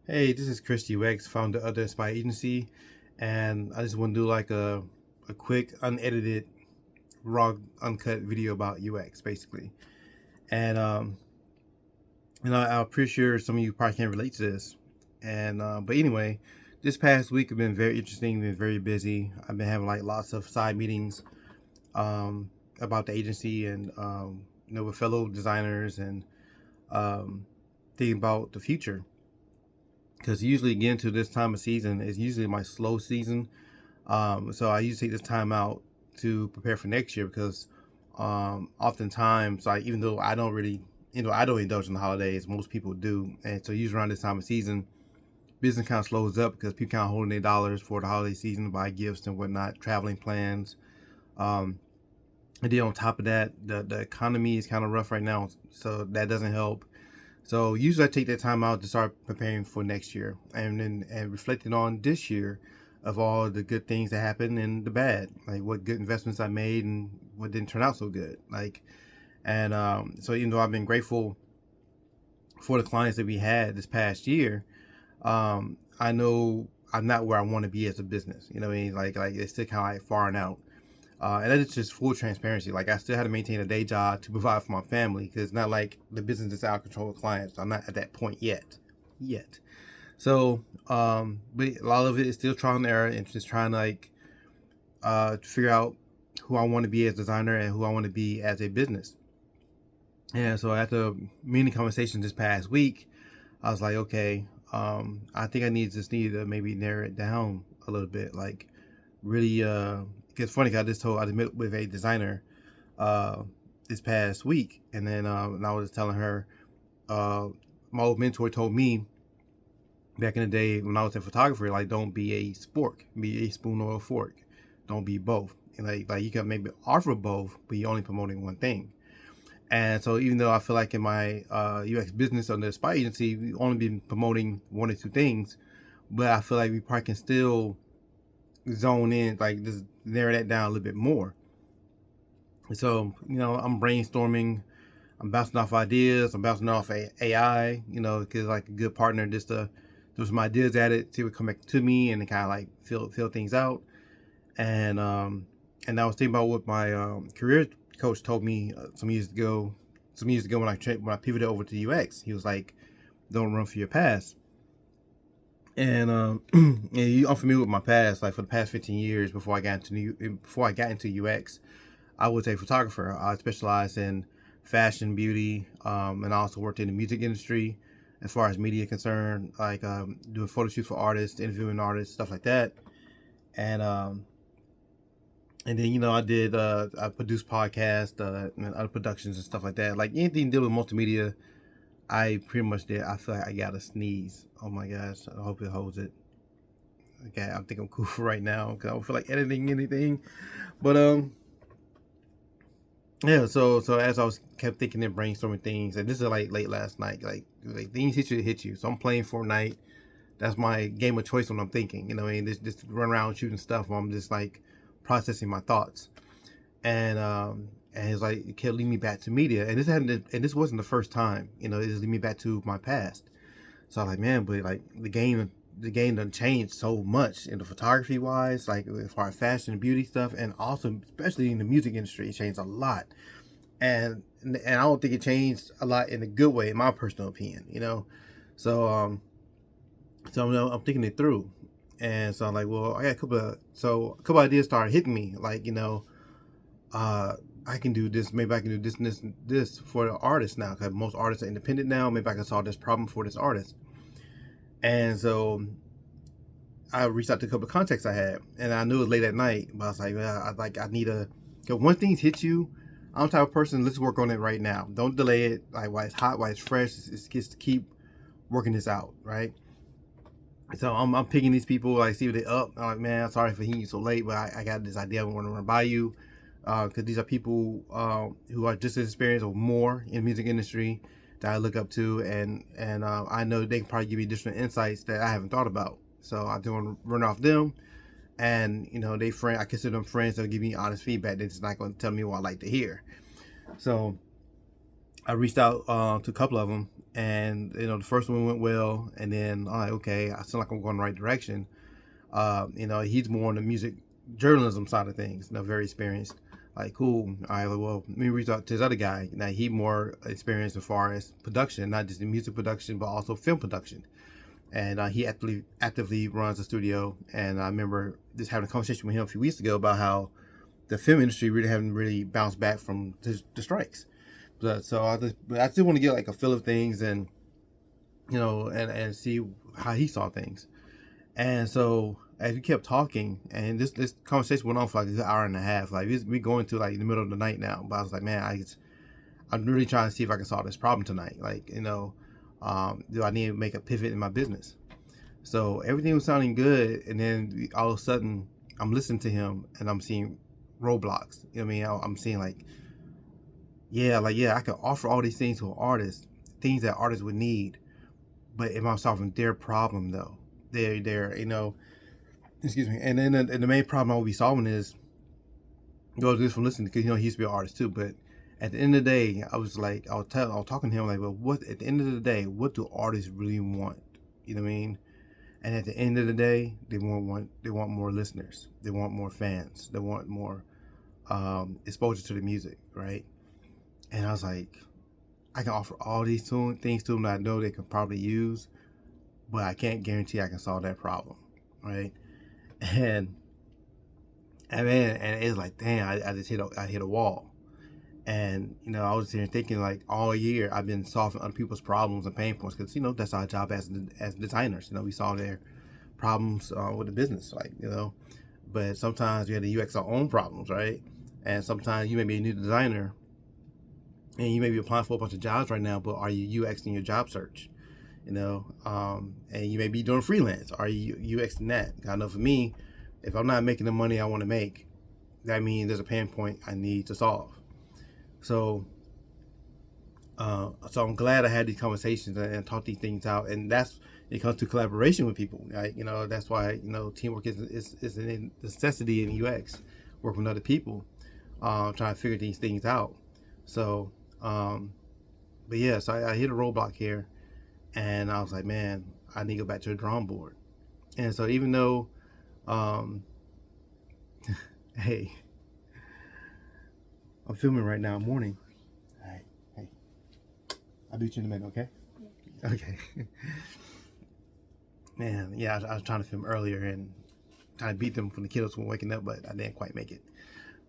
Hey, this is Chris UX, founder of the Spy Agency, and I just want to do like a quick, unedited, raw, uncut video about UX, basically. And I'm pretty sure some of you probably can't relate to this. And but anyway, this past week have been very interesting, been very busy. I've been having like lots of side meetings about the agency and with fellow designers and thinking about the future because usually getting to this time of season is usually my slow season. So I usually take this time out to prepare for next year because oftentimes, like even though I don't really, I don't indulge in the holidays, most people do, and so usually around this time of season, business kind of slows up because people kind of holding their dollars for the holiday season, buy gifts and whatnot, traveling plans. Um, and then on top of that, the economy is kind of rough right now, so that doesn't help. So usually I take that time out to start preparing for next year and reflecting on this year of all the good things that happened and the bad, like what good investments I made and what didn't turn out so good. So even though I've been grateful for the clients that we had this past year, I know I'm not where I want to be as a business. You know what I mean? Like it's still kind of like far and out. And that is just full transparency. Like I still had to maintain a day job to provide for my family because it's not like the business is out of control of clients. I'm not at that point yet. So, but a lot of it is still trial and error and just trying to figure out who I want to be as a designer and who I want to be as a business. And so after many conversations this past week, I was like, okay, I think I need to maybe narrow it down a little bit. Like really, it's funny because I just met with a designer uh, this past week, and I was telling her, uh, my old mentor told me back in the day when I was in photography, like don't be a spork, be a spoon or a fork, don't be both. And like you can maybe offer both, but you're only promoting one thing. And so even though I feel like in my UX business under the Spy Agency, we only been promoting one or two things, but I feel like we probably can still zone in, like just narrow that down a little bit more. So, I'm brainstorming, I'm bouncing off ideas, I'm bouncing off AI, because like a good partner just to throw some ideas at it, see what come back to me, and then kind of like fill things out. And and I was thinking about what my career coach told me some years ago. Some years ago when I pivoted over to UX, he was like, "Don't run for your past." And and I'm familiar with my past. Like for the past 15 years before I got into UX, I was a photographer. I specialized in fashion, beauty, and I also worked in the music industry as far as media concerned, like doing photo shoots for artists, interviewing artists, stuff like that. And and then I produced podcasts and other productions and stuff like that. Like anything dealing with multimedia, I pretty much did. I feel like I got a sneeze. Oh my gosh! I hope it holds it. Okay, I think I'm cool for right now because I don't feel like editing anything. But yeah, so as I was kept thinking and brainstorming things, and this is like late last night, like things hit you. So I'm playing Fortnite. That's my game of choice when I'm thinking. You know, what I mean, just run around shooting stuff while I'm just like processing my thoughts. And it's like it kept leading me back to media, and this wasn't the first time. It just lead me back to my past. So I'm like, man, but like the game done changed so much in the photography wise, like as far as fashion and beauty stuff, and also especially in the music industry, it changed a lot. And I don't think it changed a lot in a good way, in my personal opinion. So I'm thinking it through, and so I'm like, well, I got a couple ideas started hitting me, like uh, I can do this. Maybe I can do this and this and this for the artist now, because most artists are independent now. Maybe I can solve this problem for this artist. And so I reached out to a couple of contacts I had, and I knew it was late at night, but I was like, well, I need a. Cause once things hit you, I'm the type of person. Let's work on it right now. Don't delay it. Like while it's hot, while it's fresh, it's just to keep working this out, right? So I'm picking these people, like see what they up. I'm like, man, I'm sorry for hitting you so late, but I got this idea I want to run by you, because these are people who are just as experienced or more in the music industry that I look up to, and I know they can probably give me additional insights that I haven't thought about. So I don't want to run off them, and I consider them friends. They'll give me honest feedback. They're just not going to tell me what I like to hear. So I reached out to a couple of them, And the first one went well, and then all right, okay, I feel like I'm going the right direction. He's more on the music journalism side of things. Very experienced. Like, cool. All right, well, let me reach out to this other guy. Now he more experienced as far as production, not just the music production, but also film production. And he actively runs a studio. And I remember just having a conversation with him a few weeks ago about how the film industry really haven't really bounced back from the strikes. So I still want to get like a feel of things, and and see how he saw things. And so as we kept talking, and this conversation went on for like an hour and a half. Like we going to like the middle of the night now. But I was like, man, I'm really trying to see if I can solve this problem tonight. Like, do I need to make a pivot in my business? So everything was sounding good, and then all of a sudden, I'm listening to him, and I'm seeing roadblocks. You know what I mean? I'm seeing like, yeah, I can offer all these things to an artist, things that artists would need, but am I solving their problem though? They're excuse me. And then the main problem I will be solving is, just from listening, because he used to be an artist too. But at the end of the day, I was talking to him like, well, what at the end of the day, what do artists really want? You know what I mean? And at the end of the day, they want more listeners, they want more fans, they want more exposure to the music, right? And I was like, I can offer all these things to them that I know they can probably use, but I can't guarantee I can solve that problem, right? And man, and it's like, damn, I just hit a wall. And I was here thinking like all year I've been solving other people's problems and pain points, because that's our job as designers. We solve their problems with the business, like But sometimes we have to UX our own problems, right? And sometimes you may be a new designer, and you may be applying for a bunch of jobs right now, but are you UXing your job search? And you may be doing freelance. Are you UXing that? I know for me, if I'm not making the money I want to make, that means there's a pain point I need to solve. So I'm glad I had these conversations and talk these things out. And that's it comes to collaboration with people. Right? That's why teamwork is a necessity in UX. Working with other people, trying to figure these things out. So, but yeah, so I hit a roadblock here, and I was like, man, I need to go back to the drawing board. And so even though, hey, I'm filming right now, morning. All right, hey, I'll beat you in a minute, okay? Yeah. Okay. Man, yeah, I was trying to film earlier and trying to beat them from the kiddos from waking up, but I didn't quite make it.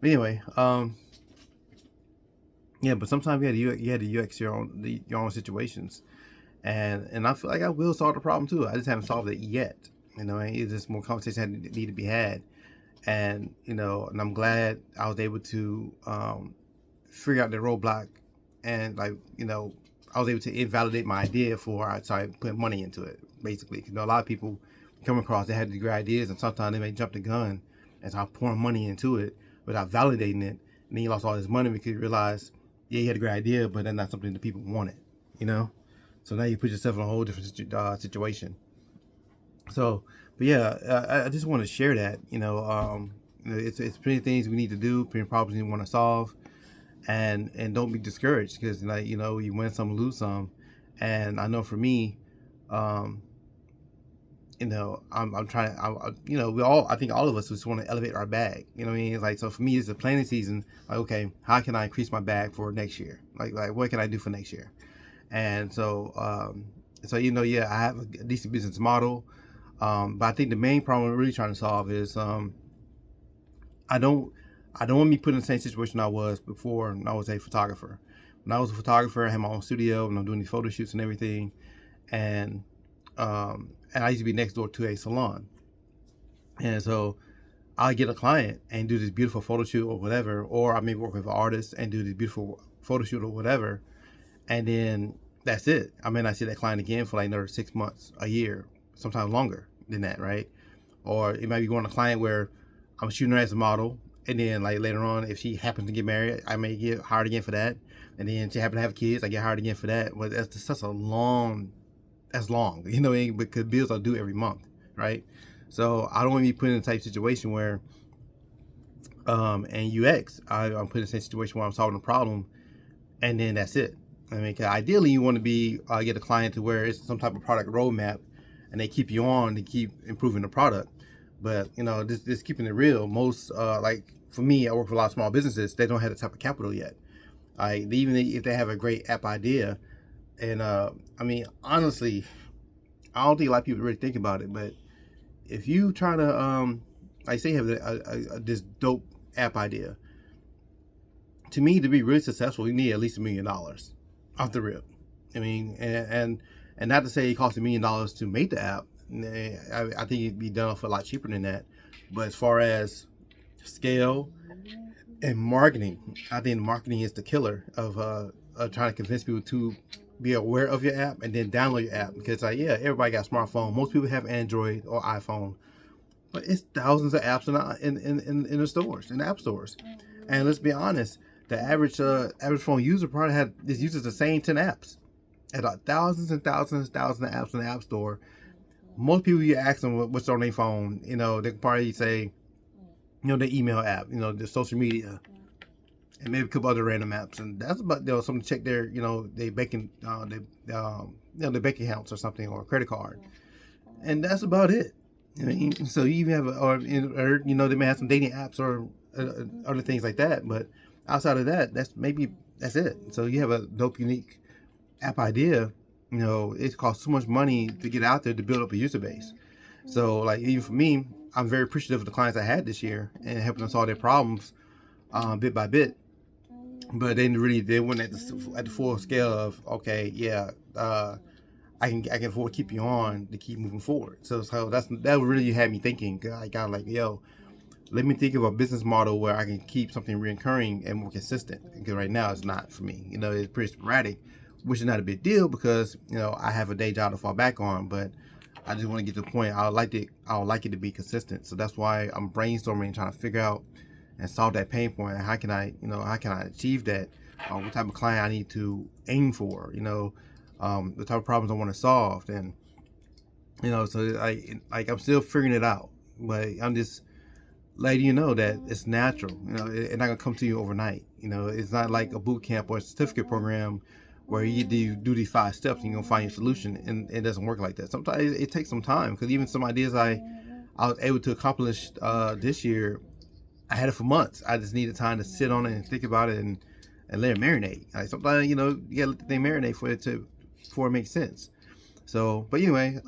But anyway, yeah, but sometimes you had to UX your own situations, and I feel like I will solve the problem too. I just haven't solved it yet. It's just more conversation that need to be had, and and I'm glad I was able to figure out the roadblock, and I was able to invalidate my idea before I started putting money into it. Basically, a lot of people come across, they had the great ideas, and sometimes they may jump the gun and start pouring money into it without validating it, and then you lost all this money because you realize, yeah, you had a great idea, but that's not something that people wanted. So now you put yourself in a whole different situation. So, but yeah, I just want to share that. It's plenty of things we need to do, plenty of problems we want to solve, and don't be discouraged, because you win some, lose some. And I know for me, I'm trying. We all. I think all of us just want to elevate our bag. You know what I mean? Like, so for me, it's a planning season. Like, okay, how can I increase my bag for next year? Like what can I do for next year? And so yeah, I have a decent business model. But I think the main problem we're really trying to solve is I don't want to be put in the same situation I was before when I was a photographer. When I was a photographer, I had my own studio and I'm doing these photo shoots and everything. And I used to be next door to a salon. And so I get a client and do this beautiful photo shoot or whatever, or I may work with an artist and do this beautiful photo shoot or whatever. And then that's it. I may not see that client again for like another 6 months, a year, sometimes longer than that, right? Or it might be going to a client where I'm shooting her as a model, and then like later on, if she happens to get married, I may get hired again for that. And then she happens to have kids, I get hired again for that. But that's just such a long, that's long, because bills are due every month, right? So I don't want to be put in a type of situation where, and UX, I'm put in the same situation where I'm solving a problem, and then that's it. I mean, 'cause ideally you want to be get a client to where it's some type of product roadmap, and they keep you on to keep improving the product. But just keeping it real. Most like for me, I work for a lot of small businesses. They don't have the type of capital yet. Even if they have a great app idea, and I mean, honestly, I don't think a lot of people really think about it. But if you try to, like say, you have this dope app idea, to me, to be really successful, you need at least $1 million off the rip. I mean, and not to say it costs $1 million to make the app. I think it'd be done for a lot cheaper than that. But as far as scale and marketing, I think marketing is the killer of trying to convince people to be aware of your app and then download your app. Because yeah, everybody got a smartphone. Most people have Android or iPhone, but it's thousands of apps in the stores, in the app stores. And let's be honest, the average phone user probably uses the same 10 apps. And thousands and thousands and thousands of apps in the app store. Most people, you ask them what's on their phone, they can probably say, the email app, the social media, and maybe a couple other random apps, and that's about something to check their their banking their bank accounts or something, or a credit card, and that's about it. So you even have or they may have some dating apps or other things like that, but outside of that, that's it. So you have a dope, unique app idea. It costs so much money to get out there to build up a user base. So like even for me, I'm very appreciative of the clients I had this year and helping them solve their problems bit by bit. But they weren't at the full scale of okay, yeah, I can afford to keep you on to keep moving forward. So that really had me thinking. I got like, yo, let me think of a business model where I can keep something recurring and more consistent. Because right now it's not for me. It's pretty sporadic, which is not a big deal because I have a day job to fall back on. But I just want to get to the point. I would like it to be consistent. So that's why I'm brainstorming, trying to figure out and solve that pain point. How can I achieve that? What type of client I need to aim for? The type of problems I want to solve. And so I'm still figuring it out. But I'm just letting you know that it's natural. It's not gonna come to you overnight. It's not like a boot camp or a certificate program where you do these 5 steps and you're gonna find your solution, and it doesn't work like that. Sometimes it takes some time, because even some ideas I was able to accomplish this year, I had it for months. I just needed time to sit on it and think about it and let it marinate. Like sometimes you gotta let the thing marinate before it makes sense. So, but anyway,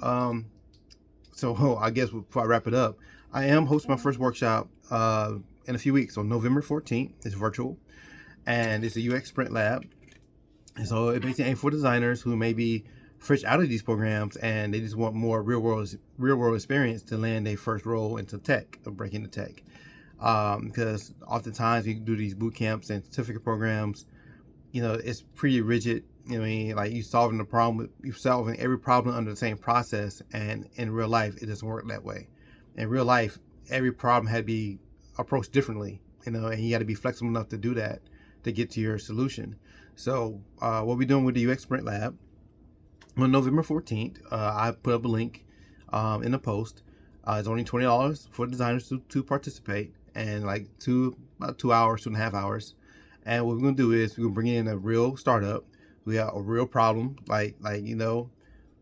so I guess before I wrap it up, I am hosting my first workshop in a few weeks on November 14th. It's virtual, and it's a UX Sprint Lab. And so it basically aims for designers who may be fresh out of these programs and they just want more real world experience to land their first role into tech, or break into tech. Because oftentimes you do these boot camps and certificate programs, it's pretty rigid. Like you're solving every problem under the same process, and in real life it doesn't work that way. In real life, every problem had to be approached differently, and you got to be flexible enough to do that to get to your solution. So what we're doing with the UX Sprint Lab on November 14th, I put up a link in the post. It's only $20 for designers to participate, and like about 2 hours, 2.5 hours. And what we're gonna do is we're gonna bring in a real startup. We have a real problem, like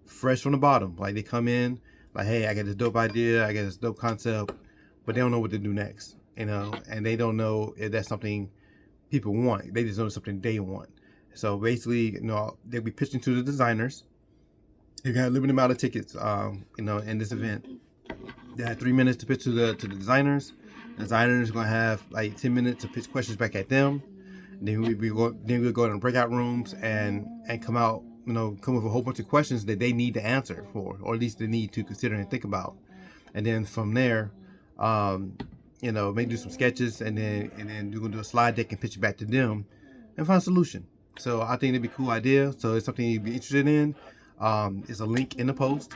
fresh from the bottom. Like they come in, like, hey, I got this dope idea, I got this dope concept, but they don't know what to do next, and they don't know if that's something people want. They just know something they want. So basically, they'll be pitching to the designers. You got a limited amount of tickets, in this event. They have 3 minutes to pitch to the designers. The designers are gonna have like 10 minutes to pitch questions back at them. Then we'll go in breakout rooms and come out, come with a whole bunch of questions that they need to answer for, or at least they need to consider and think about. And then from there, maybe do some sketches, and then we're gonna do a slide deck and pitch it back to them and find a solution. So I think it'd be a cool idea. So it's something you'd be interested in. It's a link in the post.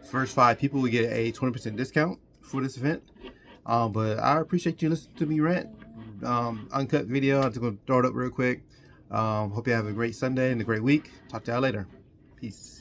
First 5 people will get a 20% discount for this event. But I appreciate you listening to me rant. Uncut video. I'm just gonna throw it up real quick. Hope you have a great Sunday and a great week. Talk to y'all later. Peace.